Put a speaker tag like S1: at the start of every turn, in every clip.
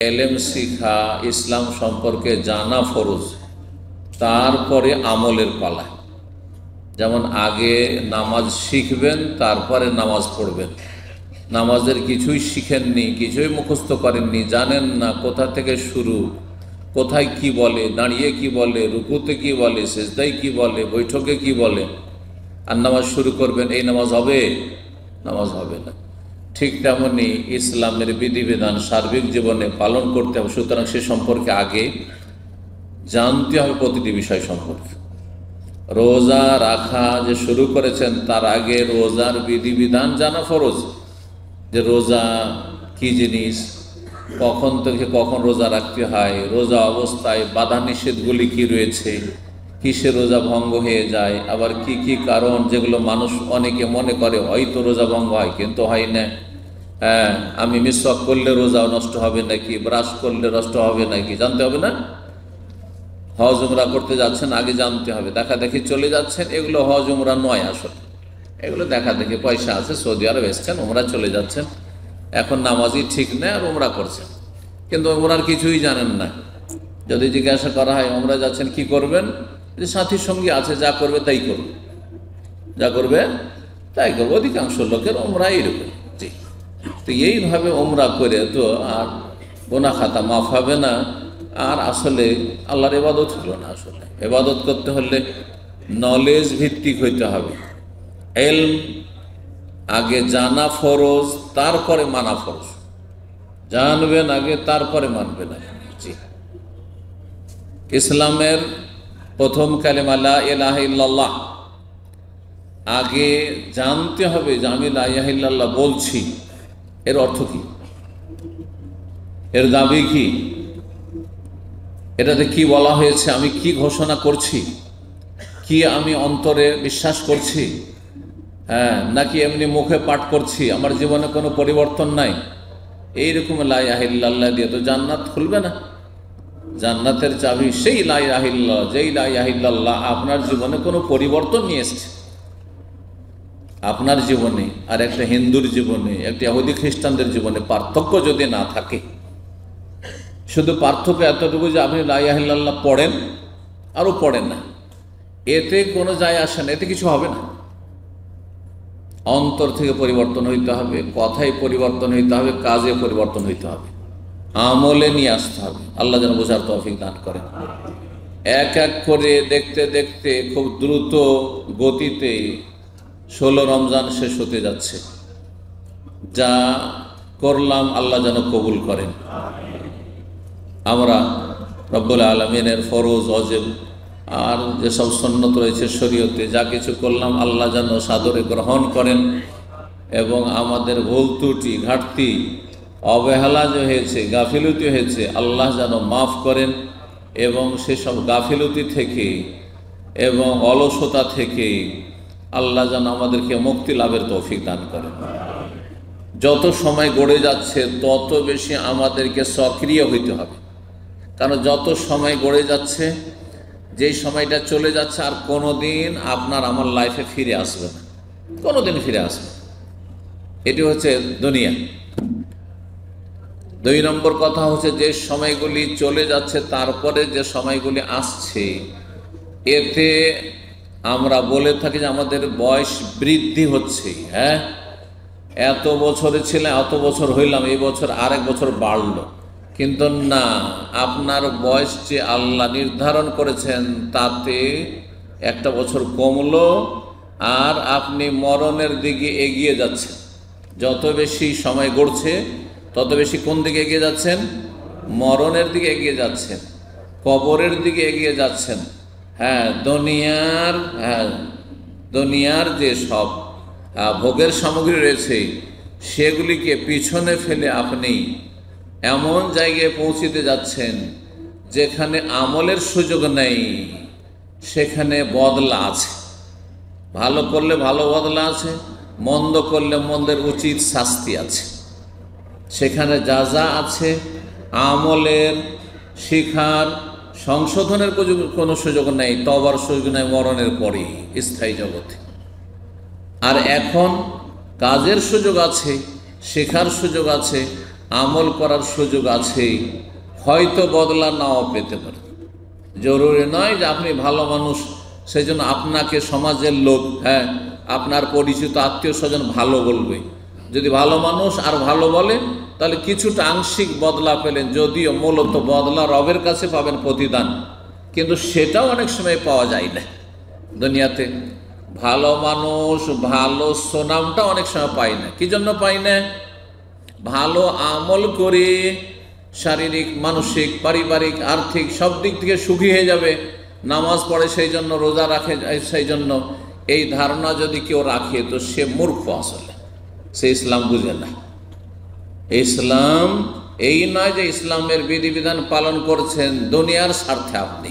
S1: এলেম শিখা, ইসলাম সম্পর্কে জানা ফরজ, তারপরে আমলের পালা। যেমন আগে নামাজ শিখবেন, তারপরে নামাজ পড়বেন। নামাজের কিছুই শিখেননি, কিছুই মুখস্থ করেননি, জানেন না কোথা থেকে শুরু, কোথায় কি বলে, দাঁড়িয়ে কি বলে, রুকুতে কি বলে, সেজদায় কি বলে, বৈঠকে কি বলে, আর নামাজ শুরু করবেন, এই নামাজ হবে? নামাজ হবে না। ঠিক তেমনি ইসলামের বিধিবিধান সার্বিক জীবনে পালন করতে হবে। সুতরাং সে সম্পর্কে আগে জানতে হবে, প্রতিটি বিষয় সম্পর্কে। রোজা রাখা যে শুরু করেছেন, তার আগে রোজার বিধিবিধান জানা ফরজ। যে রোজা কি জিনিস, কখন থেকে কখন রোজা রাখতে হয়, রোজা অবস্থায় বাধা নিষেধগুলি কি রয়েছে, কিসে রোজা ভঙ্গ হয়ে যায়, আবার কি কি কারণ যেগুলো মানুষ অনেকে মনে করে হয়তো রোজা ভঙ্গ হয় কিন্তু হয় না। হ্যাঁ, আমি মিসওয়াক করলে রোজা নষ্ট হবে নাকি, ব্রাশ করলে নষ্ট হবে নাকি, জানতে হবে না? হজ উমরা করতে যাচ্ছেন, আগে জানতে হবে। দেখা দেখি চলে যাচ্ছেন, এগুলো হজ উমরা নয় আসলে। এগুলো দেখা দেখি পয়সা আছে, সৌদি আরব এসছেন, উমরা চলে যাচ্ছেন, এখন নামাজই ঠিক নেই আর উমরা করছেন, কিন্তু উমরার কিছুই জানেন না। যদি জিজ্ঞাসা করা হয় উমরা যাচ্ছেন কি করবেন, যে সাথী সঙ্গী আছে, যা করবে তাই করবে, যা করবে তাই করবে। অধিকাংশ লোকের উমরা এইরকম। জি, তো এইভাবে উমরা করে তো আর গোনা খাতা মাফ হবে না, আর আসলে আল্লাহর ইবাদত হলো না। আসলে ইবাদত করতে হলে নলেজ ভিত্তিক হইতে হবে। ইলম আগে জানা ফরজ, তারপরে মানা ফরজ। জানবেন আগে, তারপরে মানবেন আগে। জি, ইসলামের প্রথম কালেমা লা ইলাহা ইল্লাল্লাহ, আগে জানতে হবে যে আমি লা ইলাহা ইল্লাল্লাহ বলছি, এর অর্থ কি, এর দাবি কি, এটাতে কি বলা হয়েছে, আমি কি ঘোষণা করছি, কি আমি অন্তরে বিশ্বাস করছি, হ্যাঁ, নাকি এমনি মুখে পাঠ করছি, আমার জীবনে কোনো পরিবর্তন নাই। এইরকম লা ইলাহা ইল্লাল্লাহ দিয়ে তো জান্নাত খুলবে না। জান্নাতের চাবি সেই লা ইলাহা ইল্লাল্লাহ, যেই লা ইলাহা ইল্লাল্লাহ আপনার জীবনে কোনো পরিবর্তন নিয়ে এসছে। আপনার জীবনে আর একটা হিন্দুর জীবনে, একটা ইহুদি খ্রিস্টানদের জীবনে পার্থক্য যদি না থাকে, শুধু পার্থক্য এতটুকু যে আপনি লা ইলাহা ইল্লাল্লাহ পড়েন আরও পড়েন না, এতে কোনো যায় আসে না, এতে কিছু হবে না। অন্তর থেকে পরিবর্তন হইতে হবে, কথায় পরিবর্তন হইতে হবে, কাজে পরিবর্তন হইতে হবে, আমলে নিয়ে আসতে হবে। আল্লাহ যেন বোঝার তৌফিক দান করেন। এক এক করে দেখতে দেখতে খুব দ্রুত গতিতে 16 রমজান শেষ হতে যাচ্ছে। যা করলাম আল্লাহ যেন কবুল করেন। আমরা রব্বুল আলামিনের ফরজ, ওয়াজিব আর যেসব সুন্নত রয়েছে শরীয়তে, যা কিছু করলাম আল্লাহ যেন সাদরে গ্রহণ করেন, এবং আমাদের ভুল ত্রুটি, ঘাটতি, অবহেলা যে হয়েছে, গাফিলতি হয়েছে, আল্লাহ যেন মাফ করেন, এবং সেসব গাফিলতি থেকে এবং অলসতা থেকে আল্লাহ যেন আমাদেরকে মুক্তি লাভের তৌফিক দান করেন। যত সময় গড়ে যাচ্ছে তত বেশি আমাদেরকে সক্রিয় হইতে হবে, কারণ যত সময় গড়ে যাচ্ছে, যেই সময়টা চলে যাচ্ছে আর কোনো দিন আপনার আমার লাইফে ফিরে আসবে না, কোনো দিন ফিরে আসবে। এটি হচ্ছে দুনিয়া। 2 নম্বর কথা হচ্ছে, যে সময়গুলি চলে যাচ্ছে তারপরে যে সময়গুলি আসছে, এতে আমরা বলে থাকি যে আমাদের বয়স বৃদ্ধি হচ্ছে। হ্যাঁ, এত বছরে ছিলাম, এত বছর হইলাম, এই বছর আরেক বছর বাড়লো, কিন্তু না, আপনার বয়স যে আল্লাহ নির্ধারণ করেছেন তাতে একটা বছর কমলো, আর আপনি মরণের দিকে এগিয়ে যাচ্ছেন। যত বেশি সময় গড়ছে তত বেশি কোন দিকে এগিয়ে যাচ্ছেন? মরণের দিকে এগিয়ে যাচ্ছেন, কবরের দিকে এগিয়ে যাচ্ছেন। হ্যাঁ, দুনিয়ার যে সব ভোগের সামগ্রী রয়েছে সেগুলিকে পিছনে ফেলে আপনি এমন জায়গায় পৌঁছিতে যাচ্ছেন যেখানে আমলের সুযোগ নেই, সেখানে বদলা আছে। ভালো করলে ভালো বদলা আছে, মন্দ করলে মন্দের উচিত শাস্তি আছে। সেখানে যা যা আছে, আমলের, শিখার, সংশোধনের কোনো সুযোগ নেই, তওবার সুযোগ নেই মরণের পরেই স্থায়ী জগতে। আর এখন কাজের সুযোগ আছে, শেখার সুযোগ আছে, আমল করার সুযোগ আছে, হয়তো বদলা নাও পেতে পারে। জরুরি নয় যে আপনি ভালো মানুষ সেই জন্য আপনাকে সমাজের লোক, আপনার পরিচিত আত্মীয় স্বজন ভালো বলবে। যদি ভালো মানুষ আর ভালো বলে তাহলে কিছুটা আংশিক বদলা পেলেন, যদিও মূলত বদলা রবের কাছে পাবেন প্রতিদান, কিন্তু সেটাও অনেক সময় পাওয়া যায় না দুনিয়াতে। ভালো মানুষ ভালো সুনামটা অনেক সময় পাই না। কি জন্য পাই না? ভালো আমল করে শারীরিক, মানসিক, পারিবারিক, আর্থিক সব দিক থেকে সুখী হয়ে যাবে, নামাজ পড়ে সেই জন্য, রোজা রাখে সেই জন্য, এই ধারণা যদি কেউ রাখে তো সে মূর্খ, আসলে সে ইসলাম বুঝে না। ইসলাম এই নয় যে ইসলামের বিধিবিধান পালন করছেন দুনিয়ার স্বার্থে আপনি,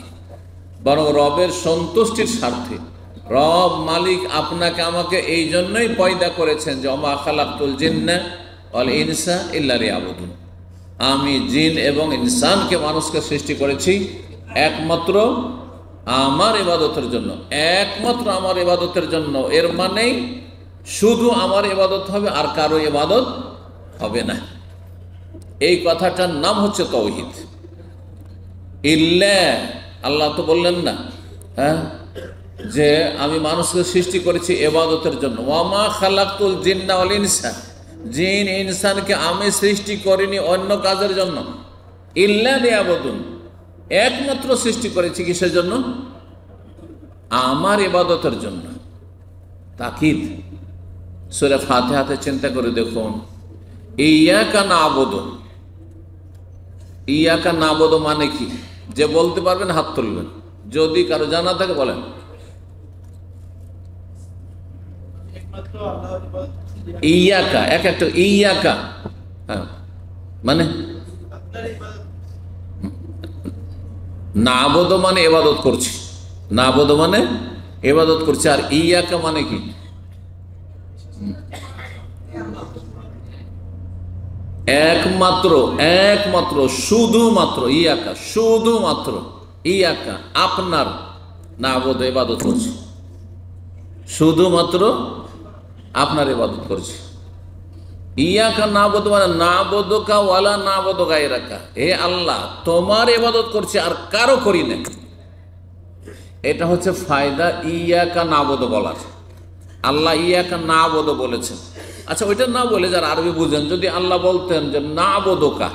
S1: বরং রবের সন্তুষ্টির স্বার্থে। রব মালিক আপনাকে আমাকে এই জন্যই পয়দা করেছেন যে ওমা খালাকতুল জিন্না ওয়াল ইনসা ইল্লা লিয়াবুদুন, আমি জিন এবং ইনসানকে, মানুষকে সৃষ্টি করেছি একমাত্র আমার ইবাদতের জন্য, একমাত্র আমার ইবাদতের জন্য। এর মানেই শুধু আমার ইবাদত হবে, আর কারো ইবাদত হবে না। এই কথাটার নাম হচ্ছে তাওহীদ। ইল্লা, আল্লাহ তো বললেন না যে আমি মানুষকে সৃষ্টি করেছি ইবাদতের জন্য। ওয়ামা খালাকতুল জিন্না ওয়াল ইনসা, জিন ইনসানকে আমি সৃষ্টি করিনি অন্য কাজের জন্য। ইল্লা লিয়াবুদুন, একমাত্র সৃষ্টি করেছি কিসের জন্য? আমার ইবাদতের জন্য। তাকিদ সূরা ফাতিহাতে চিন্তা করে দেখুন, ইয়াকা না'বুদু, ইয়াকা না'বুদু মানে কি? যে বলতে পারবেন হাত তুলবেন, যদি কারো জানা থাকে বলেন। ইয়াকা, এক একটা ইয়াকা মানে না'বুদু মানে ইবাদত করছি, না'বুদু মানে ইবাদত করছি। আর ইয়াকা মানে কি? একমাত্র, একমাত্র, শুধুমাত্র। ইয়াকা শুধুমাত্র, ইয়াকা আপনার, না'বুদু ইবাদত করছি, শুধুমাত্র আপনার ইবাদত করছি। ইয়াকা না'বুদু মানে না'বুদুকা ওয়ালা না'বুদু গায়রাকা, হে আল্লাহ তোমার ইবাদত করছি আর কারো করি না। এটা হচ্ছে ফায়দা ইয়াকা না'বুদু বলার। আল্লাহ ইয়াকা না'বুদু বলেছেন। আচ্ছা, ওইটা না বলে যারা আরবি বুঝেন, যদি আল্লাহ বলতেন যে না'বুদুকা,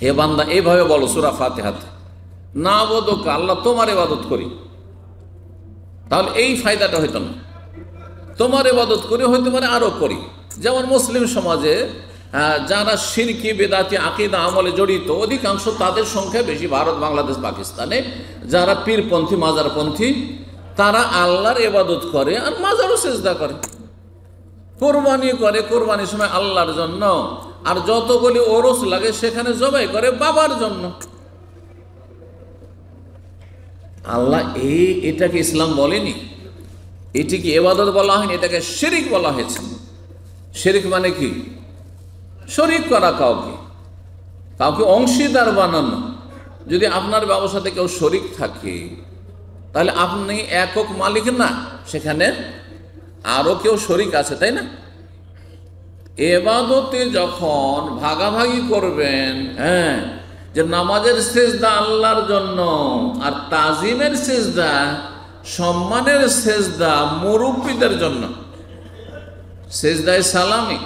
S1: হে বান্দা এইভাবে বলো সূরা ফাতিহাতে, না'বুদুকা, আল্লাহ তোমার ইবাদত করি, তাহলে এই ফায়দাটা হইতো না। তোমার ইবাদত করি, হইতে পারে আরো করি। যেমন মুসলিম সমাজে যারা শিরকি বেদাতি আকীদা আমলে জড়িত, অধিকাংশ তাদের সংখ্যা বেশি ভারত, বাংলাদেশ, পাকিস্তানে। যারা পীরপন্থী, মাজারপন্থী, তারা আল্লাহর ইবাদত করে আর মাজারও সিজদা করে, কোরবানি করে, কোরবানির সময় আল্লাহর জন্য, আর যতগুলি ওরস লাগে সেখানে জবাই করে বাবার জন্য। আল্লাহ এটাকে ইসলাম বলেনি, এটিকে ইবাদত বলা হয়নি, এটাকে শিরিক বলা হয়েছে। শিরিক মানে কি? শরীক করা, কাউকে কাউকে অংশীদার বানানো। যদি আপনার ব্যবসাতে কেউ শরিক থাকে তাহলে আপনি একক মালিক না, সেখানে আরো কেউ শরিক আছে, তাই না? ইবাদতে যখন ভাগাভাগি করবেন, যে নামাজের সিজদা আল্লাহর জন্য, আর তাজিমের সিজদা, সম্মানের সিজদা মুরব্বিদের জন্য, সিজদায়ে সালামি,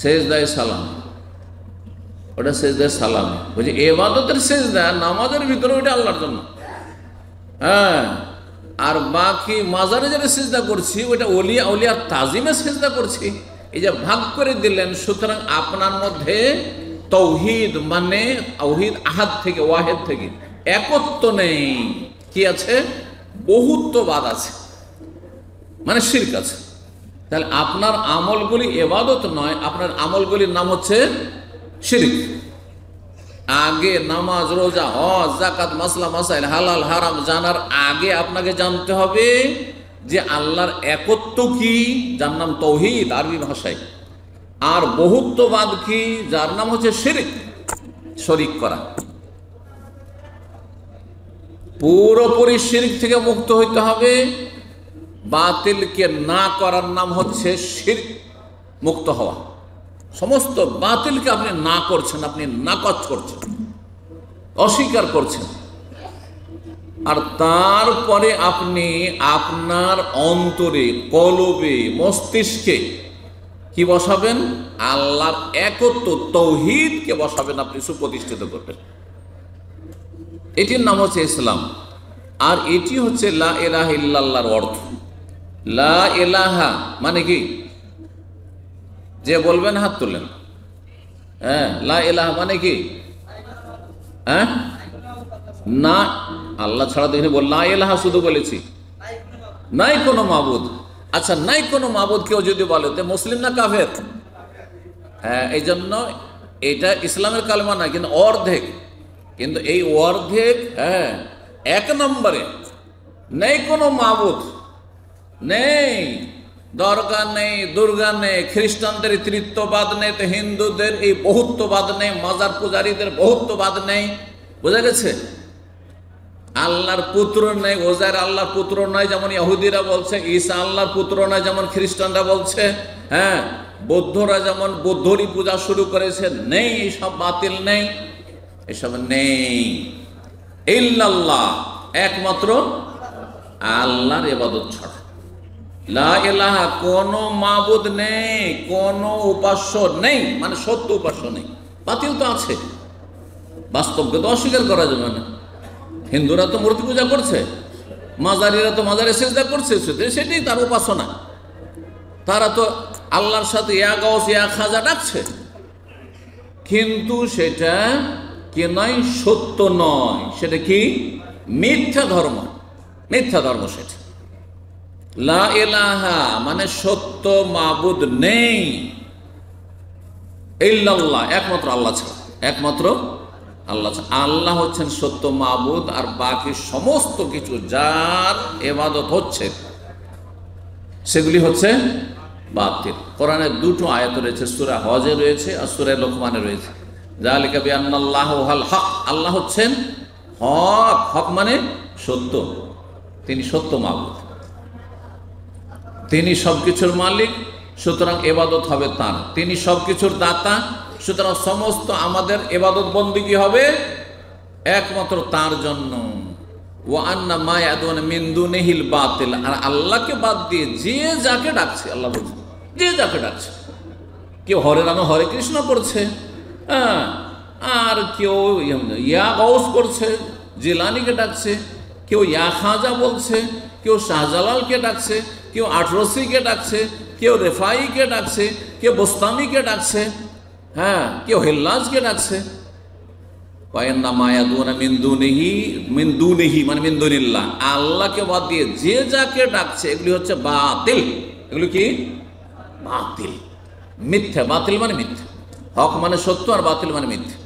S1: সিজদায়ে সালামি, ওটা সিজদায়ে সালামি। বলছি ইবাদতের সিজদা নামাজের ভিতরে ওটা আল্লাহর জন্য, আর বাকি মাজারে যারা সিজদা করছি ওইটা ওলিয়া, ওলিয়ার তাজিমে সিজদা করছি। এই যে ভাগ করে দিলেন, সুতরাং আপনার মধ্যে তাওহীদ মানে তাওহীদ আহাদ থেকে, ওয়াহেদ থেকে, একত্ব নেই। কি আছে? বহুত্ববাদ আছে, মানে শিরক আছে। তাহলে আপনার আমলগুলি ইবাদত নয়, আপনার আমলগুলির নাম হচ্ছে শিরক। আগে নামাজ, রোজা, হজ, যাকাত, মাসলা মাসাইল, হালাল হারাম জানার আগে আপনাকে জানতে হবে যে আল্লাহর একত্ব কি, যার নাম তাওহীদ আরবি ভাষায়, আর বহুত্ববাদ কি, যার নাম হচ্ছে শিরক, শরীক করা। পুরোপুরি শিরক থেকে মুক্ত হইতে হবে। বাতিলকে না করার নাম হচ্ছে শিরক মুক্ত হওয়া। সমস্ত বাতিলকে আপনি না করছেন, আপনি নাকচ করছেন, অস্বীকার করছেন। আর তারপরে আপনি আপনার অন্তরে, কলবে, মস্তিষ্কে কি বসাবেন? আল্লাহর একত্ব, তৌহিদকে বসাবেন, আপনি সুপ্রতিষ্ঠিত করবেন। এটির নাম হচ্ছে ইসলাম। আর এটি হচ্ছে লা ইলাহা ইল্লাল্লাহর অর্থ। লা ইলাহা মানে কি? যে বলবেন হাত তোলেন। হ্যাঁ, লা ইলাহা মানে কি? হ্যাঁ, না, আল্লাহ ছাড়া দেখে বল, লা ইলাহা শুধু বলেছি, নাই কোনো মাবুদ। আচ্ছা, নাই কোনো মাবুদ কেউ যদি বলে তো মুসলিম না কাফের? হ্যাঁ, এই জন্য এটা ইসলামের কালেমা না, কিন্তু অর্ধেক। কিন্তু এই অর্ধেক, হ্যাঁ, এক নম্বরে নেই কোনো মাবুদ, নেই দরগা, নেই দুর্গা, নেই খ্রিস্টানদের তৃত্ববাদ নেই, তো হিন্দুদের এই বহুত্ববাদ নেই, মাজার পূজারীদের বহুত্ববাদ নেই। বোঝা গেছে? আল্লাহর পুত্র নেই, ওজার আল্লাহর পুত্র নয় যেমন ইহুদিরা বলছে, ঈসা আল্লাহর পুত্র নয় যেমন খ্রিস্টানরা বলছে, হ্যাঁ, বৌদ্ধরা যেমন বৌদ্ধরই পূজা শুরু করেছে, নেই, এইসব বাতিল নেই, এসব নেই। ইল্লাল্লাহ, একমাত্র আল্লাহর ইবাদত ছাড়া। লা ইলাহা, কোনো মাবুদ নেই, কোনো উপাস্য নেই, মানে সত্য উপাস্য নেই। বাতিল তো আছে, বাস্তবকে তো অস্বীকার করা যাবে না। হিন্দুরা তো মূর্তি পূজা করছে, মাজারিরা তো মাজারে সেজদা করছে, সেটাই তার উপাসনা। তারা তো আল্লাহর সাথে ইয়া গাউস ইয়া খাজা ডাকছে, কিন্তু সেটা কি নয়? সত্য নয়। সেটা কি? মিথ্যা ধর্ম, মিথ্যা ধর্ম সেটা। লা ইলাহা মানে সত্য মাবুদ নেই, ইল্লাল্লাহ, একমাত্র আল্লাহ ছাড়া, একমাত্র আল্লাহ ছাড়া। আল্লাহ হচ্ছেন সত্য মাবুদ, আর বাকি সমস্ত কিছু যার ইবাদত হচ্ছে সেগুলি হচ্ছে বাতিল। কোরআনে দুটো আয়াত রয়েছে, সূরা হজে রয়েছে আর সূরা লোকমানে রয়েছে। যালিকা বিআন্নাল্লাহু হুয়াল হক, আল্লাহ হচ্ছেন হক। হক মানে সত্য, তিনি সত্য মাবুদ, তিনি সবকিছুর মালিক, সুতরাং ইবাদত হবে তার। তিনি সবকিছুর দাতা, সুতরাং সমস্ত আমাদের ইবাদত বন্দেগী হবে একমাত্র তার জন্য। ওয়া আন্না মা ইয়াদুনা মিন দুনিহিল বাতিল, আর আল্লাহকে বাদ দিয়ে যে যাকে ডাকছে, আল্লাহ বলছে যে যাকে ডাকছে, কেউ হরে নামে হরে কৃষ্ণ করছে, হ্যাঁ, আর কেউ ইয়া গাউস করছে, জিলানিকে ডাকছে, কেউ ইয়া খাজা বলছে, কেউ শাহজালালকে ডাকছে, কেউ আটরসিকে ডাকছে, কেউ রেফাইকে ডাকছে, কেউ বোস্তামিকে ডাকছে, হ্যাঁ, কেউ হেল্লাজকে ডাকছে। আল্লাহকে বাদ দিয়ে যে যাকে ডাকছে এগুলি হচ্ছে বাতিল। এগুলি কি? বাতিল, মিথ্যা। বাতিল মানে মিথ্যা, হক মানে সত্য, আর বাতিল মানে মিথ্যা।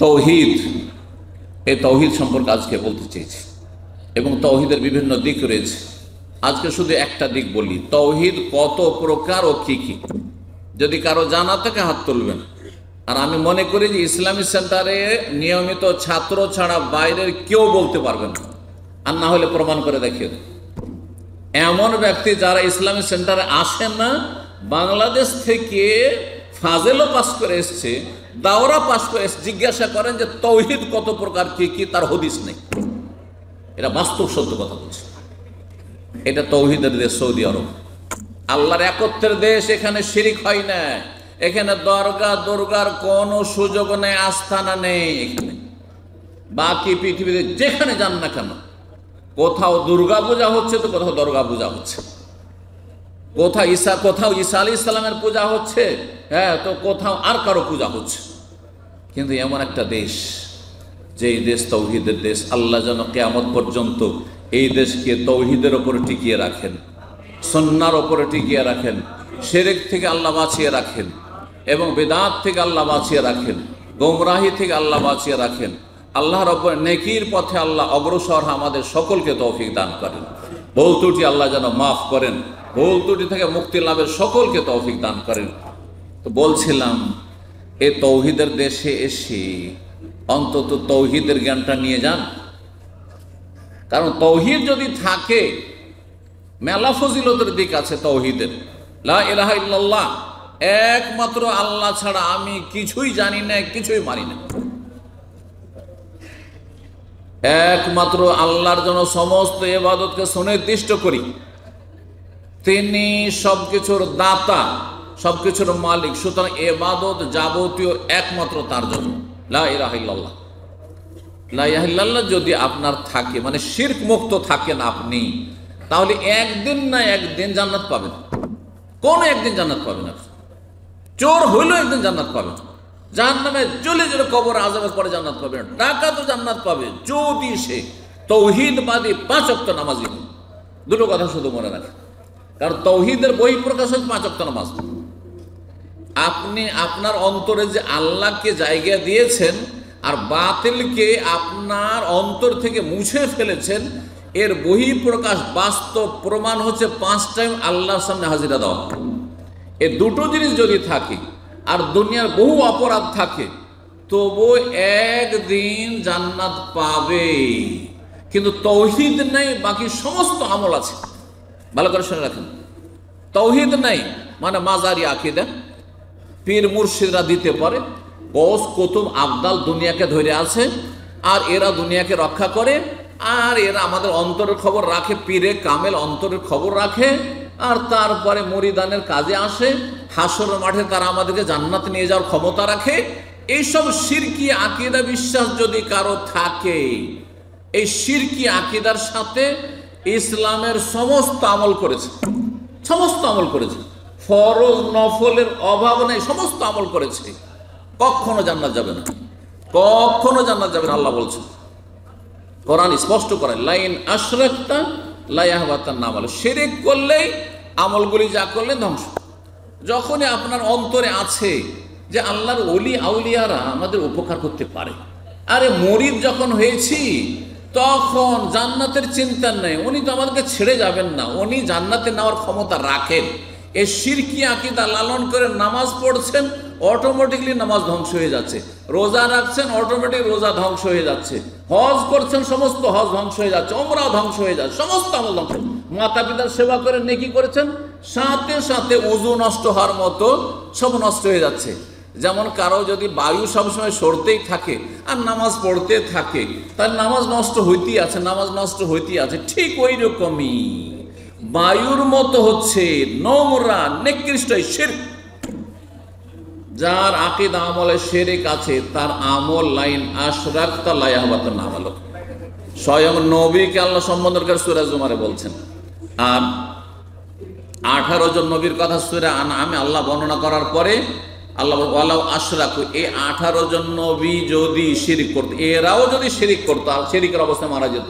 S1: তৌহিদ, এই তৌহিদ সম্পর্কে আজকে বলতে চেয়েছি, এবং তৌহিদের বিভিন্ন দিক রয়েছে। আজকে শুধু একটা দিক বলি, তৌহিদ কত প্রকার ও কি কি। যদি কারো জানা থাকে হাত তুলবেন। আর আমি মনে করি যে ইসলামী সেন্টারে নিয়মিত ছাত্র ছাড়া বাইরের কেউ বলতে পারবেন না, আর না হলে প্রমাণ করে দেখিয়ে দেন। এমন ব্যক্তি যারা ইসলামী সেন্টারে আসেন না, বাংলাদেশ থেকে ফাজেলও পাস করে এসছে, দাওরা পাস করে এসছে, জিজ্ঞাসা করেন যে তৌহিদ কত প্রকার কি কি, তার হদিস নেই। এটা বাস্তব সত্য কথা বলছে। এটা তৌহিদের দেশ সৌদি আরব, আল্লাহর একত্রের দেশ। এখানে শিরিক হয় না, এখানে দরগা দুর্গার কোনো সুযোগ নেই, আস্থানা নেই এখানে। বাকি পৃথিবীতে যেখানে যান না কেন, কোথাও দুর্গা পূজা হচ্ছে তো কোথাও দরগা পূজা হচ্ছে, কোথাও ঈসা আলাইহিস সালামের পূজা হচ্ছে, হ্যাঁ, তো কোথাও আর কারো পূজা হচ্ছে। কিন্তু এমন একটা দেশ, যেই দেশ তৌহিদের দেশ, আল্লাহ যেন কিয়ামত পর্যন্ত এই দেশকে তৌহিদের ওপরে টিকিয়ে রাখেন, সুন্নাহর ওপরে টিকিয়ে রাখেন, শিরক থেকে আল্লাহ বাঁচিয়ে রাখেন, এবং বিদআত থেকে আল্লাহ বাঁচিয়ে রাখেন, গোমরাহি থেকে আল্লাহ বাঁচিয়ে রাখেন। আল্লাহ রব্বুল নেকির পথে আল্লাহ অগ্রসর আমাদের সকলকে তৌফিক দান করেন। ভুল ত্রুটি আল্লাহ যেন মাফ করেন, ভুল ত্রুটি থেকে মুক্তি লাভের সকলকে তৌফিক দান করেন। তো বলছিলাম, এই তৌহিদের দেশে এসে অন্তত তৌহিদের জ্ঞানটা নিয়ে যান। কারণ তৌহিদ যদি থাকে, মেলা ফজিলতের দিক আছে তৌহিদের। লা ইলাহা ইল্লাল্লাহ, একমাত্র আল্লাহ ছাড়া আমি কিছুই জানি না, কিছুই মানি না। একমাত্র আল্লাহর জন্য সমস্ত ইবাদতকে সুনির্দিষ্ট করি। তিনি সবকিছুর দাতা, সবকিছুর মালিক, সুতরাং ইবাদত যাবতীয় একমাত্র তার জন্য। লা ইলাহা ইল্লাল্লাহ। লা ইলাহা ইল্লাল্লাহ যদি আপনার থাকে, মানে শিরক মুক্ত থাকেন আপনি, তাহলে একদিন না একদিন জান্নাত পাবেন। কোন একদিন জান্নাত পাবেন আপনি। চোর হইলেও একদিন জান্নাত পাবেন, জাহান্নামে জ্বলে জ্বলে কবর আযাবের পরে জান্নাত পাবেন। ডাকাতও জান্নাত পাবে যদি সে তৌহিদবাদী 5 ওয়াক্ত নামাজি হয়। দুটো কথা শুধু মনে রাখেন, কারণ তৌহিদের বহিঃপ্রকাশ হচ্ছে 5 ওয়াক্ত নামাজ। আপনি আপনার অন্তরে যে আল্লাহকে জায়গা দিয়েছেন আর বাতিলকে আপনার অন্তর থেকে মুছে ফেলেছেন, এর বহিঃপ্রকাশ বাস্তব প্রমাণ হচ্ছে 5 টাইম আল্লাহর সামনে হাজিরা দেওয়া। এই দুটো জিনিস যদি থাকে আর দুনিয়ার বহু অপরাধ থাকে, তবু একদিন জান্নাত পাবে। কিন্তু তৌহিদ নেই, বাকি সমস্ত আমল আছে। ভালো করে শুনে রাখেন, তৌহিদ নেই মানে মাজারি আকীদা, পীর মুর্শিদরা দিতে পারে, গৌস কুতুব আবদাল দুনিয়াকে ধরে আছে, আর এরা দুনিয়াকে রক্ষা করে, আর এরা আমাদের অন্তরের খবর রাখে, পীরে কামেল অন্তরের খবর রাখে, আর তারপরে মরিদানের কাজে আসে, হাসরের মাঠে তারা আমাদেরকে জান্নাতে নিয়ে যাওয়ার ক্ষমতা রাখে। এইসব শিরকি আকীদা বিশ্বাস যদি কারো থাকে, এই শিরকি আকীদার সাথে ইসলামের সমস্ত আমল করেছে, সমস্ত আমল করেছে, ফরজ নফলের অভাব নেই, সমস্ত আমল করেছে, কখনো জান্নাত যাবে না, কখনো জান্নাত যাবে না। আল্লাহ বলছেন, কোরআন স্পষ্ট করে, লাইন আশরাকতা লা ইয়াহবাতান আমাল, শিরক করলেই আমলগুলি যা করলে ধ্বংস। যখনই আপনার অন্তরে আছে যে আল্লাহর ওলি আউলিয়ারা আমাদের উপকার করতে পারে, আরে মরিদ যখন হয়েছি তখন জান্নাতের চিন্তা নেই, উনি তো আমাদেরকে ছেড়ে যাবেন না, উনি জান্নাতে নেওয়ার ক্ষমতা রাখেন। এই শিরকি আকীদা লালন করে নামাজ পড়ছেন, অটোমেটিকলি নামাজ ধ্বংস হয়ে যাচ্ছে। রোজা রাখছেন, অটোমেটিক রোজা ধ্বংস হয়ে যাচ্ছে। হজ করছেন, সমস্ত হজ ধ্বংস হয়ে যাচ্ছে, ওমরাও ধ্বংস হয়ে যাচ্ছে, সমস্ত আমল ধ্বংস। মাতা পিতার সেবা করে নেকি করেছেন, সাথে সাথে ওযু নষ্ট হওয়ার মতো সব নষ্ট হয়ে যাচ্ছে। যেমন কারো যদি বায়ু সবসময় সরতেই থাকে আর নামাজ পড়তে থাকে, তার নামাজ নষ্ট হইতেই আছে, নামাজ নষ্ট হইতেই আছে। ঠিক ওই রকমই বায়ুর মতো হচ্ছে নোংরা নিকৃষ্ট শিরক। যার আকীদা আমলে শিরক আছে, তার আমল লাইন আশরাকতা লা ইয়াহবাতুন আমাল। স্বয়ং নবীকে আল্লাহ সম্বোধন করে সূরা জুমারে বলছেন। আর 18 জন নবীর কথা সূরা আনআমে আল্লাহ বর্ণনা করার পরে আল্লাহ ওয়ালাউ আশরাকু, এই 18 জন নবী যদি শিরক করত, এরাও যদি শিরক করত, আর শিরকের অবস্থায় মারা যেত,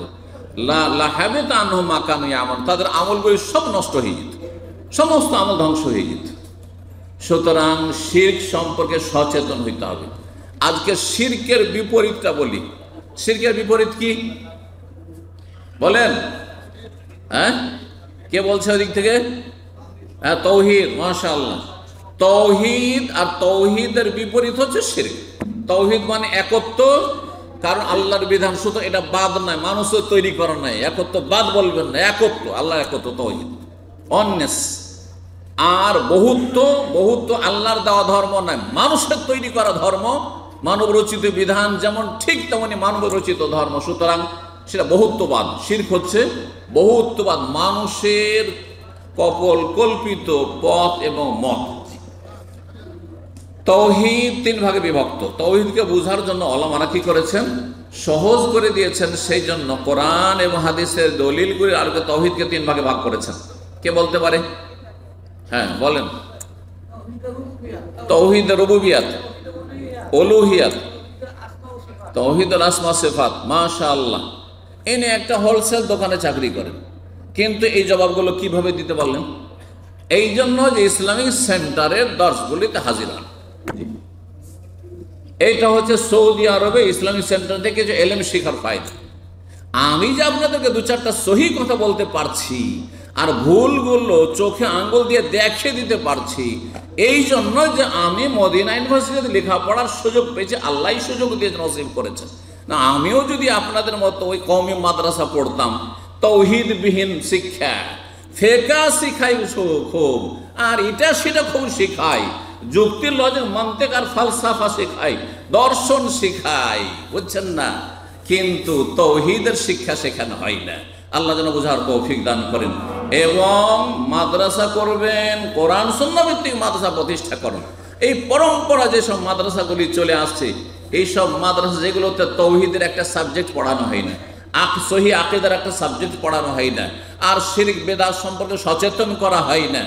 S1: লা হাবিতা আনহুম মা কানু ইয়ামালুন, তাদের আমলগুলি সব নষ্ট হয়ে যেত, সমস্ত আমল ধ্বংস হয়ে যেত। সুতরাং শিরক সম্পর্কে সচেতন হইতে হবে। আজকে শিরকের বিপরীতটা বলি। শিরকের বিপরীত কি বলেন? হ্যাঁ, কে বলছে ওদিক থেকে? হ্যাঁ, তৌহিদ। মাশাআল্লাহ, তৌহিদ। আর তৌহিদের বিপরীত হচ্ছে শিরক। তৌহিদ মানে একত্ব, কারণ আল্লাহর বিধান শুধু এটা বাদ নয়, মানুষের তৈরি করা নাই। একত্ব বাদ বলবেন না, একত্ব, আল্লাহ একত্ব, তৌহিদ অন্নেস। আর বহুত্ব, বহুত্ব আল্লাহর দেওয়া ধর্ম নয়, মানুষের তৈরি করা ধর্ম, মানব রচিত বিধান যেমন ঠিক তেমনি মানব রচিত ধর্ম। সুতরাং সেটা বহুত্ববাদ। শিরক হচ্ছে বহুত্ববাদ, মানুষের কল্পিত পথ এবং মত। তৌহিদ 3 ভাগে বিভক্ত। তৌহিদকে বোঝার জন্য ওলামারা কি করেছেন? সহজ করে দিয়েছেন। সেই জন্য কোরআন এবং হাদিসের দলিলগুলি আরকে তৌহিদকে 3 ভাগে ভাগ করেছেন। কে বলতে পারে? হ্যাঁ বলেন। তৌহিদ রুবুবিয়াত, উলুহিয়াত, তৌহিদুল আসমা সিফাত। মাশাআল্লাহ, এনে একটা হোলসেল দোকানে চাকরি করেন, কিন্তু এই জবাবগুলো কিভাবে দিতে পারলেন? এই জন্য যে ইসলামিক সেন্টারের দর্শগুলিতে হাজির হন। এইটা হচ্ছে সৌদি আরবে ইসলামিক সেন্টার থেকে যে এলেম শিখার ফায়দা। আমি যে আপনাদেরকে 2-4টা সহি কথা বলতে পারছি আর ভুলগুলো চোখে আঙ্গুল দিয়ে দেখিয়ে দিতে পারছি, এই জন্য যে আমি মদিনা ইউনিভার্সিটিতে লেখাপড়ার সুযোগ পেয়েছি, আল্লাহ সুযোগ দিয়ে নসিব করেছেন। না, আমিও যদি আপনাদের মতো ওই কওমি মাদ্রাসা পড়তাম, তৌহিদবিহীন শিক্ষা, ফেকা শিখাই খুব, আর এটা সেটা খুব শেখায়, যুক্তির লজিক মন্তেক আর ফালসাফা শেখায়, দর্শন শেখায়, বুঝছেন না? কিন্তু তৌহিদের শিক্ষা শেখানো হয় না। আল্লাহ যেন বোঝার তৌফিক দান করেন। এবং মাদ্রাসা করবেন, কোরআন সুন্নাহ ভিত্তিক মাদ্রাসা প্রতিষ্ঠা করুন। এই পরম্পরা যেসব মাদ্রাসাগুলি চলে আসছে, এইসব মাদ্রাসা যেগুলোতে তৌহিদের একটা সাবজেক্ট পড়ানো হয় না, সহি আকীদার একটা সাবজেক্ট পড়ানো হয় না, আর শিরক বেদাত সম্পর্কে সচেতন করা হয় না,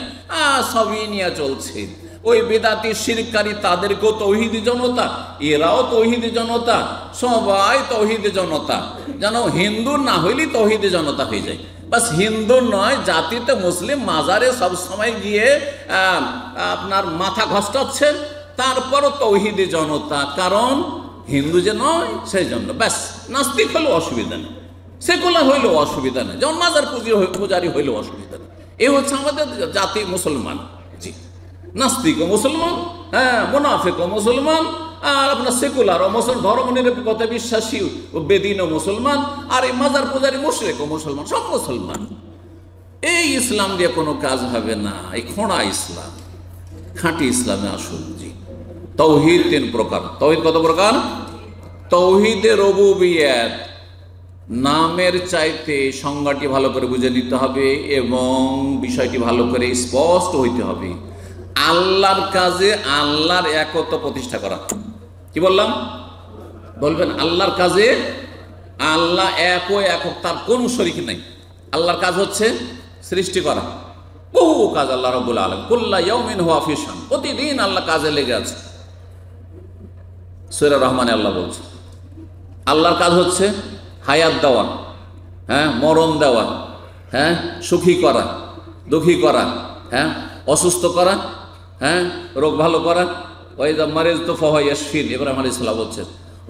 S1: সবই নিয়ে চলছে। ওই বেদাতি শিরকারী তাদেরকেও তৌহিদি জনতা, এরাও তৌহিদি জনতা, সবাই তৌহিদি জনতা। যেন হিন্দু না হইলেই তৌহিদি জনতা হয়ে যায়। বাস হিন্দু নয়, জাতিতে মুসলিম, মাজারে সব সময় গিয়ে আপনার মাথা ঘষ্টাচ্ছেন, তারপরও তৌহিদি জনতা। কারণ হিন্দু যে নয় সেই জন্য। ব্যাস, নাস্তিক হলেও অসুবিধা নেই, সেকুলার হইলেও অসুবিধা নেই, যেমন মাজার পূজারি হইলেও অসুবিধা নেই। এই হচ্ছে আমাদের জাতি মুসলমান। জি, নাস্তিকও মুসলমান, হ্যাঁ, মুনাফিকও মুসলমান, আর আপনার সেকুলার ও মুসলমান, ধর্ম নিরপেক্ষতা বিশ্বাসী ও বেদিনও মুসলমান, আর এই মাজার পূজারি মুশরিকও মুসলমান, সব মুসলমান। এই ইসলাম দিয়ে কোনো কাজ হবে না, এই খোঁড়া ইসলাম। খাঁটি ইসলামে আসুন। জি, তৌহিদ 3 প্রকার। তৌহিদ কত প্রকার? তৌহিদে রুবুবিয়্যাত, নামের চাইতে সংজ্ঞাটি ভালো করে বুঝে নিতে হবে এবং বিষয়টি ভালো করে স্পষ্ট হইতে হবে। আল্লাহর কাজে আল্লাহর একত্ব প্রতিষ্ঠা করা। কি বললাম? বলবেন আল্লাহর কাজে আল্লাহ এক ও একক, তার কোন শরীক নাই। আল্লাহর কাজ হচ্ছে সৃষ্টি করা। বহু কাজ আল্লাহ রাব্বুল আলামিন, কুল্লা ইয়াউমিন হুয়া ফি শান, প্রতিদিন আল্লাহ কাজে লেগে আছে। সূরা রহমানে আল্লাহ বলছে আল্লাহর কাজ হচ্ছে হায়াত দেওয়া, হ্যাঁ, মরণ দেওয়া, হ্যাঁ, সুখী করা, দুঃখী করা, হ্যাঁ, অসুস্থ করা, হ্যাঁ, রোগ ভালো করা। ওয়াইদা মারিজতু ফাহুয়া ইয়াশফিন, ইব্রাহিম আলাইহিস সালাম বলছেন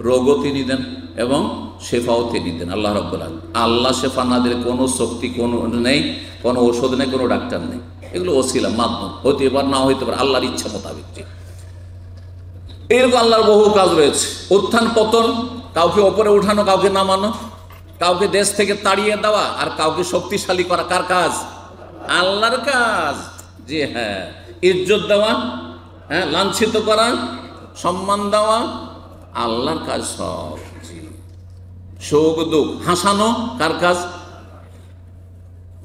S1: রোগও তিনি দেন এবং শেফাও তিনি দেন। আল্লাহ রাব্বুল আলামিন, আল্লাহ শেফা না দিলে কোনো শক্তি কোনো নেই, কোনো ওষুধ নেই, কোনো ডাক্তার নেই। এগুলো ওসিলা, মাধ্যম, হইতে পারে না হইতে পারে, আল্লাহর ইচ্ছা মোতাবেক। এরকম আল্লাহর বহু কাজ রয়েছে। উত্থান পতন, কাউকে ওপরে উঠানো, কাউকে নামানো, কাউকে দেশ থেকে তাড়িয়ে দেওয়া, আর কাউকে শক্তিশালী করা কার কাজ? আল্লাহর কাজ। জি হ্যাঁ, ইজ্জত দেওয়া, হ্যাঁ, লাঞ্ছিত করা, সম্মান দেওয়া, আল্লাহর কাজ সব। জি, সুখ দুঃখ, হাসানো কার কাজ?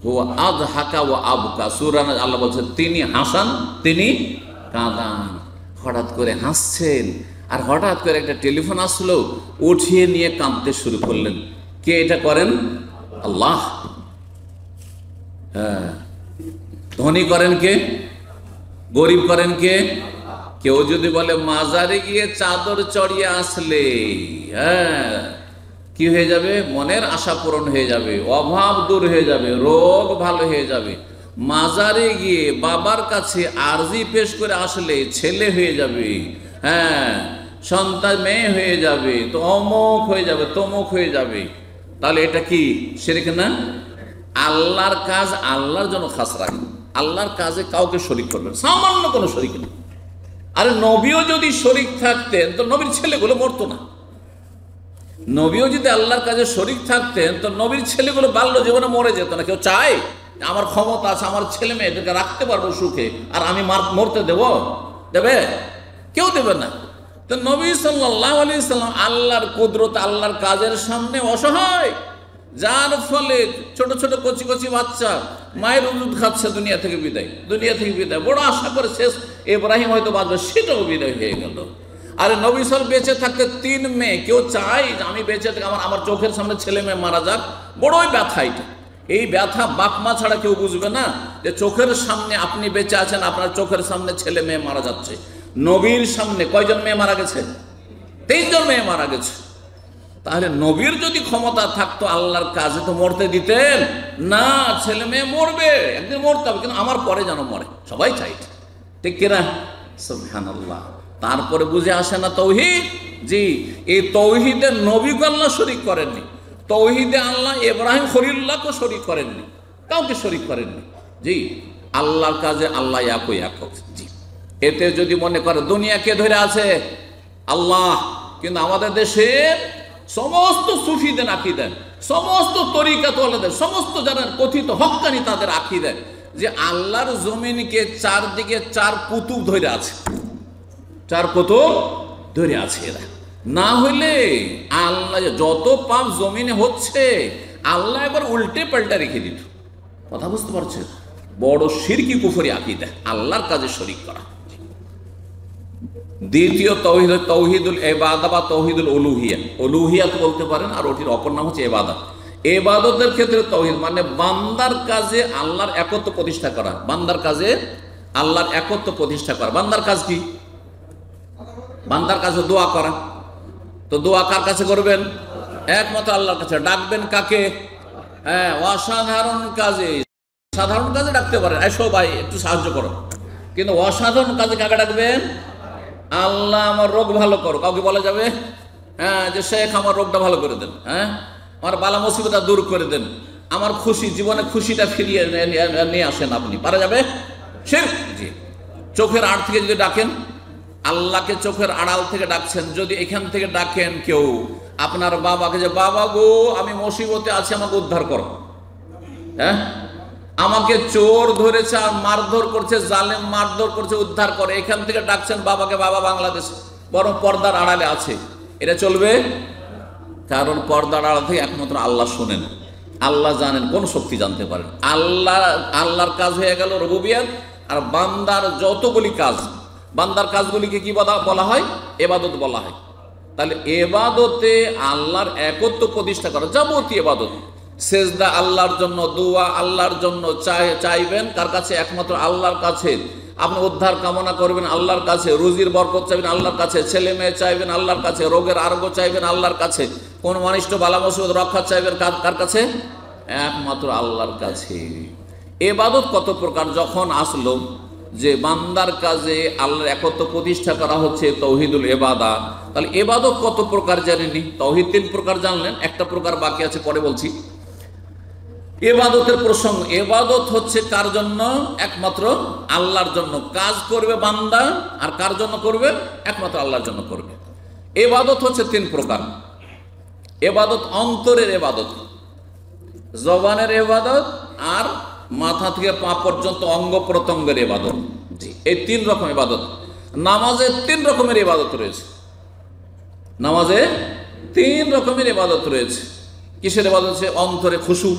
S1: হুয়া আযহাকা ওয়া আবকা, সূরা আল্লাহ বলছেন তিনি হাসান, তিনি কাঁদান। হঠাৎ করে হাসছেন, আর হঠাৎ করে একটা টেলিফোন আসলো, উঠিয়ে নিয়ে কাঁদতে শুরু করলেন। কে এটা করেন? আল্লাহ। হ্যাঁ, ধনী করেন কে? গরিব করেন কে? কেউ যদি বলে মাজারে গিয়ে চাদর চড়িয়ে আসলে, হ্যাঁ, কি হয়ে যাবে? মনের আশা পূরণ হয়ে যাবে, অভাব দূর হয়ে যাবে, রোগ ভালো হয়ে যাবে। মাজারে গিয়ে বাবার কাছে আরজি পেশ করে আসলে ছেলে হয়ে যাবে, হ্যাঁ, সন্তান মেয়ে হয়ে যাবে, তো অমুক হয়ে যাবে, তমুক হয়ে যাবে। তাহলে এটা কি শিরক না? আল্লাহর কাজ আল্লাহর জন্য খাস রাখেন, আল্লাহর কাজে কাউকে শরীক করবেন, সামান্য কোনো শরীক নেই। আরে নবীও যদি শরীক থাকতেন তো নবীর ছেলেগুলো মরতো না। নবীও যদি আল্লাহর কাজে শরীক থাকতেন তো নবীর ছেলেগুলো বাল্য জীবনে মরে যেত না। কেউ চায় আমার ক্ষমতা আছে, আমার ছেলে মেয়েদেরকে রাখতে পারবো সুখে, আর আমি মরতে দেবে? কেউ দেবে না। তো নবী সাল্লাল্লাহু আলাইহি সাল্লাম আল্লাহর কুদরত, আল্লাহর কাজের সামনে অসহায়, যার ফলে ছোট ছোট কচি কচি বাচ্চা মায়ের দুধ খাচ্ছে, দুনিয়া থেকে বিদায়। বড় আশা করে শেষ ইব্রাহিম হয়তো বাঁচবে, সেটাও বিদায় হয়ে গেল। আরে নবী সাল বেঁচে থাকতে 3 মেয়ে, কেউ চাই যে আমি বেঁচে থাকি আমার চোখের সামনে ছেলে মেয়ে মারা যাক? বড়ই ব্যথা এটা। এই ব্যথা বাপ মা ছাড়া কেউ বুঝবে না, যে চোখের সামনে আপনি বেঁচে আছেন, আপনার চোখের সামনে ছেলে মেয়ে মারা যাচ্ছে। নবীর সামনে কয়জন মেয়ে মারা গেছে? 3 জন মেয়ে মারা গেছে। তাহলে নবীর যদি ক্ষমতা থাকতো আল্লাহর কাজে তো মরতে দিতেন না। ছেলে মেয়ে মরবে, একদিন মরতে হবে, কিন্তু আমার পরে যেন মরে, সবাই চাই, ঠিক কিনা? সুবহানাল্লাহ। তারপরে বুঝে আসে না তৌহিদ। জি, এই তৌহিদে নবীকে আল্লাহ শরীক করেননি, তৌহিদে আল্লাহ ইব্রাহিম খলিলুল্লাহকে শরীক করেননি, কাউকে শরীক করেননি। জি, আল্লাহর কাজে আল্লাহ একই একক। জি, এতে যদি মনে করে দুনিয়াকে ধরে আছে আল্লাহ, কিন্তু আমাদের দেশে সমস্ত সুফিদের আকীদা, সমস্ত তরিকাতওয়ালাদের, সমস্ত যারা কথিত হক্কানি তাদের আকীদা যে আল্লাহর জমিনকে চারদিকে চার কুতুব ধরে আছে, চার কুতুব ধরে আছে এরা। না হইলে আল্লাহ যত পাপ জমিনে হচ্ছে আল্লাহ এবার উল্টে পাল্টা রেখে দিত। কথা বুঝতে পারছেন? বড় শিরকি কুফরি আকীদা, আল্লাহর কাজে শরীক করা। দ্বিতীয় তৌহিদ, তৌহিদুল ইবাদা বা তৌহিদুল উলুহিয়া। উলুহিয়াত বলতে পারেন, আর ওটির অপর নাম হচ্ছে ইবাদত। ইবাদতের ক্ষেত্রে তৌহিদ মানে বান্দার কাজে আল্লাহর একত্ব প্রতিষ্ঠা করা। বান্দার কাজে আল্লাহর একত্ব প্রতিষ্ঠা করা। বান্দার কাজ কি? বান্দার কাছে দোয়া করা। তো দোয়া কার কাছে করবেন? একমাত্র আল্লাহর কাছে। ডাকবেন কাকে? হ্যাঁ, অসাধারণ কাজে। সাধারণ কাজে ডাকতে পারেন, এসো ভাই একটু সাহায্য করো, কিন্তু অসাধারণ কাজে কাকে ডাকবেন? আল্লাহ আমার রোগ ভালো করো। কাউকে বলা যাবে হ্যাঁ যে শেখ আমার রোগটা ভালো করে দেন, হ্যাঁ আমার বালা মুসিবতটা দূর করে দেন, আমার খুশি জীবনে খুশিটা ফিরিয়ে নিয়ে আসেন, আপনি পারা যাবে? শিরক। জি। চোখের আড় থেকে যদি ডাকেন, আল্লাহকে চোখের আড়াল থেকে ডাকছেন, যদি এখান থেকে ডাকেন কেউ আপনার বাবাকে, যে বাবা গো আমি মুসিবতে আছি আমাকে উদ্ধার করো, হ্যাঁ আমাকে চোর ধরেছে আর মারধর করছে, জালেম মারধর করছে, উদ্ধার করে, এখান থেকে ডাকছেন বাবাকে, বাবা বাংলাদেশ বরং পর্দার আড়ালে আছে, এটা চলবে? কারণ পর্দার আড়াল থেকে একমাত্র আল্লাহ শোনেন, আল্লাহ জানেন, কোন শক্তি জানতে পারেন। আল্লাহর কাজ হয়ে গেল রুবুবিয়ত। আর বান্দার যতগুলি কাজ, বান্দার কাজগুলিকে কি বলা হয়? ইবাদত বলা হয়। তাহলে ইবাদতে আল্লাহর একত্ব প্রতিষ্ঠা করা, যাবতীয় ইবাদত। সেজদা আল্লাহর জন্য, দোয়া আল্লাহর জন্য, চাইবেন কার কাছে? একমাত্র আল্লাহর কাছে। আপনি উদ্ধার কামনা করবেন আল্লাহর কাছে, রুজির বরকত চাইবেন আল্লাহর কাছে, ছেলে মেয়ে চাইবেন আল্লাহর কাছে, রোগের আরোগ্য চাইবেন আল্লাহর কাছে, কোন অনিষ্ট বালা মুসিবত রক্ষা চাইবেন কার কাছে? একমাত্র আল্লাহর কাছে। ইবাদত কত প্রকার যখন আসলো যে বান্দার কাজে আল্লাহর একত্ব প্রতিষ্ঠা করা হচ্ছে তৌহিদুল ইবাদা, তাহলে ইবাদত কত প্রকার জানেননি? তৌহিদ 3 প্রকার জানলেন, একটা প্রকার বাকি আছে, পরে বলছি। ইবাদতের প্রসঙ্গ, ইবাদত হচ্ছে কার জন্য? একমাত্র আল্লাহর জন্য। কাজ করবে বান্দা, আর কার জন্য করবে? একমাত্র আল্লাহর জন্য করবে। ইবাদত হচ্ছে 3 প্রকার। ইবাদত অন্তরের ইবাদত, জবানের ইবাদত, আর মাথা থেকে পা পর্যন্ত অঙ্গ প্রত্যঙ্গের ইবাদত। জি, এই 3 রকম ইবাদত। নামাজে 3 রকমের ইবাদত রয়েছে। নামাজে 3 রকমের ইবাদত রয়েছে। কিসের ইবাদত? হচ্ছে অন্তরে খুশু,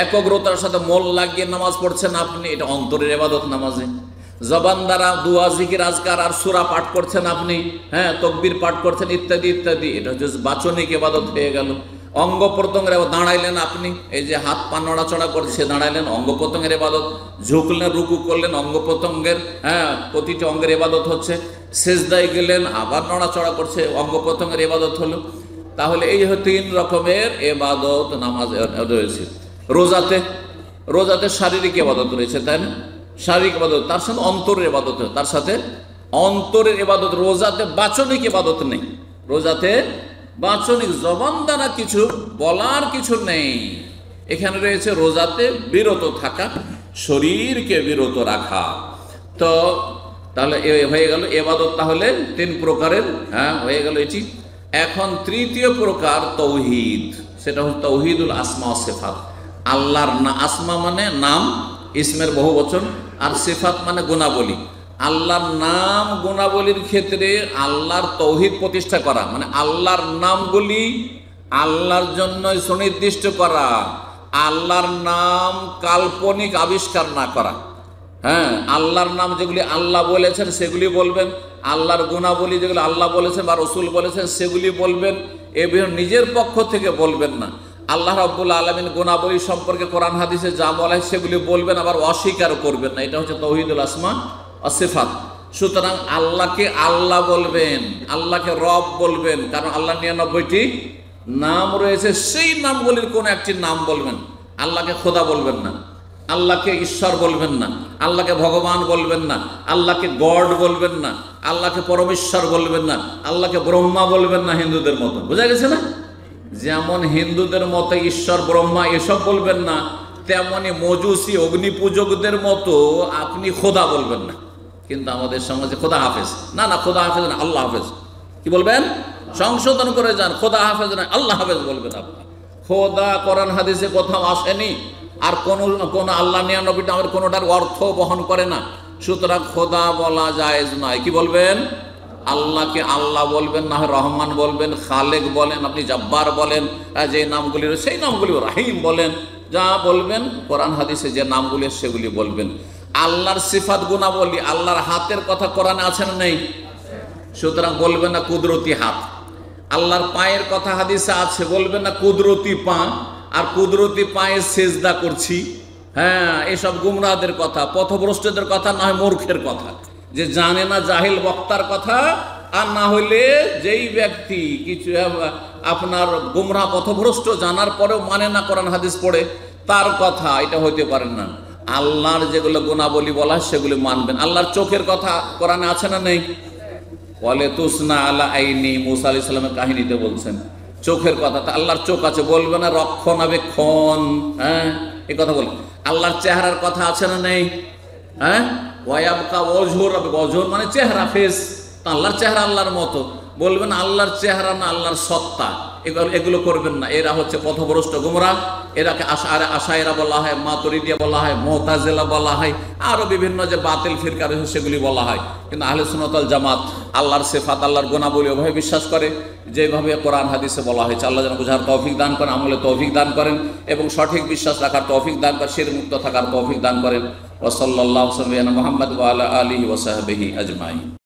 S1: একগ্রতার সাথে মন লাগিয়ে নামাজ পড়ছেন আপনি, এটা অন্তরের ইবাদত নামাজে। জবান দ্বারা দুয়া, জিকির, আজকার আর সূরা পাঠ করছেন আপনি, হ্যাঁ তাকবীর পাঠ করছেন ইত্যাদি ইত্যাদি, এটা হচ্ছে বাচনিক ইবাদত হয়ে গেল। অঙ্গ প্রত্যঙ্গের, দাঁড়াইলেন আপনি, এই যে হাত পা নড়াচড়া করছে, দাঁড়াইলেন, অঙ্গ প্রত্যঙ্গের ইবাদত। ঝুঁকলেন, রুকু করলেন, অঙ্গ প্রত্যঙ্গের, হ্যাঁ প্রতিটি অঙ্গের ইবাদত হচ্ছে। সেজদায় গেলেন, আবার নড়াচড়া করছে, অঙ্গ প্রত্যঙ্গের ইবাদত হলো। তাহলে এই 3 রকমের ইবাদত নামাজ রয়েছে। রোজাতে শারীরিক ইবাদত রয়েছে, তাই না? শারীরিক ইবাদত, তার সাথে অন্তরের ইবাদত, তার সাথে অন্তরের ইবাদত। রোজাতে বাচনিক ইবাদত নেই। রোজাতে বাচনিক জবান দ্বারা কিছু বলার কিছু নেই। এখানে রয়েছে রোজাতে বিরত থাকা, শরীরকে বিরত রাখা। তো তাহলে হয়ে গেল ইবাদত, তাহলে 3 প্রকারের, হ্যাঁ হয়ে গেল এটি। এখন তৃতীয় প্রকার তৌহিদ, সেটা হচ্ছে তৌহিদুল আসমা ওয়াস সিফাত। আল্লাহর আসমা মানে নাম, ইসমের বহুবচন, আর সিফাত মানে গুণাবলী। আল্লাহর নাম গুণাবলীর ক্ষেত্রে আল্লাহর তৌহিদ প্রতিষ্ঠা করা, মানে আল্লাহর নামগুলি আল্লাহর জন্যই সুনির্দিষ্ট করা, আল্লাহর নাম কাল্পনিক আবিষ্কার না করা। হ্যাঁ, আল্লাহর নাম যেগুলি আল্লাহ বলেছেন সেগুলি বলবেন, আল্লাহর গুণাবলী যেগুলো আল্লাহ বলেছেন বা রসুল বলেছেন সেগুলি বলবেন, এবার নিজের পক্ষ থেকে বলবেন না। আল্লাহ রাব্বুল আলামিন গুণাবলী সম্পর্কে কোরআন হাদিসে যা বলা হয় সেগুলি বলবেন, আবার অস্বীকার করবেন না। এটা হচ্ছে তৌহিদুল আসমা ওয়াস সিফাত। সুতরাং আল্লাহকে আল্লাহ বলবেন, আল্লাহকে রব বলবেন, কারণ আল্লাহ 99টি নাম রয়েছে, সেই নামগুলির কোন একটি নাম বলবেন। আল্লাহকে খোদা বলবেন না, আল্লাহকে ঈশ্বর বলবেন না, আল্লাহকে ভগবান বলবেন না, আল্লাহকে গড বলবেন না, আল্লাহকে পরমেশ্বর বলবেন না, আল্লাহকে ব্রহ্মা বলবেন না হিন্দুদের মতো। বোঝা গেছে না? যেমন হিন্দুদের মতো ঈশ্বর ব্রহ্মা এসব বলবেন না, তেমনি মজুসি অগ্নি পূজকদের মতো আপনি খোদা বলবেন না। কিন্তু আমাদের সমাজে খোদা হাফেজ, না না খোদা হাফেজ না, আল্লাহ হাফেজ। কি বলবেন? সংশোধন করে যান, খোদা হাফেজ না আল্লাহ হাফেজ বলবেন। আপনি খোদা কোরআন হাদিসে কোথাও আসেনি, আর কোন আল্লাহ 99 নামের কোনোটার অর্থ বহন করে না। সুতরাং খোদা বলা জায়েজ নয়। কি বলবেন? আল্লাহকে আল্লাহ বলবেন, না হয় রহমান বলবেন, খালেক বলেন, আপনি জব্বার বলেন, যে নামগুলি সেই নামগুলি, রাহিম বলেন, যা বলবেন কোরআন হাদিসে যে নামগুলি সেগুলি বলবেন। আল্লাহর সিফাত গুণাবলী, আল্লাহর হাতের কথা কোরআনে আছে না নেই? সুতরাং বলবেন না কুদরতি হাত। আল্লাহর পায়ের কথা হাদিসে আছে, বলবেন না কুদরতি পা। আর কুদরতি পায়ে সেজদা করছি, হ্যাঁ, এসব গুমরাহদের কথা, পথভ্রষ্টদের কথা, না হয় মূর্খের কথা, যে জানে না জাহিল বক্তার কথা। আর না হইলে যেই ব্যক্তি কিছু আপনার গুমরাহ পথভ্রষ্ট জানার পরেও মানে না কোরআন হাদিস পড়ে, তার কথা এটা হইতে পারে না। আল্লাহর যেগুলো গুণাবলী বলা সেগুলি মানবেন। আল্লাহর চোখের কথা কোরআনে আছে না নেই? বলে তুসনা আলা আইনি, মুসা আলাইহিস সালামের কাহিনীতে বলছেন চোখের কথা। তা আল্লাহর চোখ আছে, বলবে না রক্ষণাবেক্ষণ, হ্যাঁ, এই কথা বলবে। আল্লাহর চেহারার কথা আছে না নেই? হ্যাঁ, ওয়ায়াবকা ওয়াজহুর, ওয়াজহুর মানে চেহারা, ফেস। তা আল্লাহর চেহারা আল্লাহর মতো, বলবেন আল্লাহর চেহারা না আল্লাহর সত্তা। এগুলো করবেন না। এরা হচ্ছে পথভ্রষ্ট গুমরাহ। এরাকে আশায়েরা বলা হয়, মাতুরিদিয়া বলা হয়, মুতাজিলা বলা হয়, আরো বিভিন্ন যে বাতিল ফিরকা রয়েছে সেগুলি বলা হয়। কিন্তু আহলে সুন্নাত ওয়াল জামাত আল্লাহর সিফাত, আল্লাহর গুণাবলী ওভাবে বিশ্বাস করে যেভাবে কোরআন হাদিসে বলা হয়েছে। আল্লাহ যেন বুঝার তৌফিক দান করেন, আমলে তৌফিক দান করেন, এবং সঠিক বিশ্বাস রাখার তৌফিক দান করেন, শিরক মুক্ত থাকার তৌফিক দান করেন। ওয়া সাল্লাল্লাহু আলা মুহাম্মদ ওয়া আলা আলিহি ওয়া সাহবিহি আজমাইন।